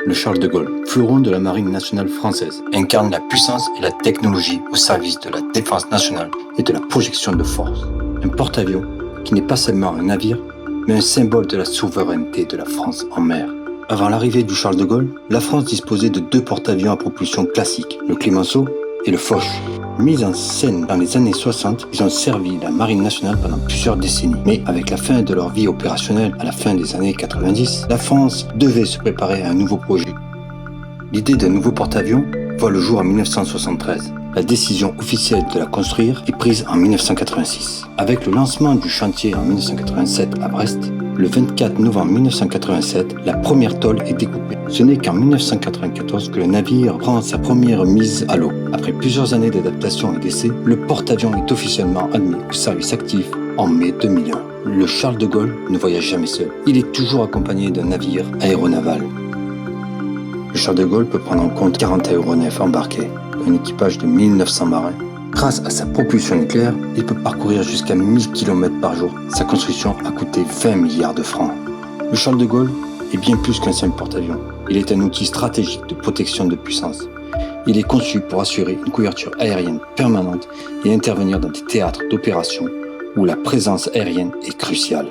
Le Charles de Gaulle, fleuron de la marine nationale française, incarne la puissance et la technologie au service de la défense nationale et de la projection de force. Un porte-avions qui n'est pas seulement un navire, mais un symbole de la souveraineté de la France en mer. Avant l'arrivée du Charles de Gaulle, la France disposait de 2 porte-avions à propulsion classique, le Clemenceau et le Foch. Mis en scène dans les années 60, ils ont servi la marine nationale pendant plusieurs décennies. Mais avec la fin de leur vie opérationnelle à la fin des années 90, la France devait se préparer à un nouveau projet. L'idée d'un nouveau porte-avions voit le jour en 1973. La décision officielle de la construire est prise en 1986. Avec le lancement du chantier en 1987 à Brest, le 24 novembre 1987, la première tôle est découpée. Ce n'est qu'en 1994 que le navire prend sa première mise à l'eau. Après plusieurs années d'adaptation et d'essai, le porte-avions est officiellement admis au service actif en mai 2001. Le Charles de Gaulle ne voyage jamais seul. Il est toujours accompagné d'un navire aéronaval. Le Charles de Gaulle peut prendre en compte 40 aéronefs embarqués, un équipage de 1900 marins. Grâce à sa propulsion nucléaire, il peut parcourir jusqu'à 1000 km par jour. Sa construction a coûté 20 milliards de francs. Le Charles de Gaulle est bien plus qu'un simple porte-avions. Il est un outil stratégique de protection de puissance. Il est conçu pour assurer une couverture aérienne permanente et intervenir dans des théâtres d'opération où la présence aérienne est cruciale.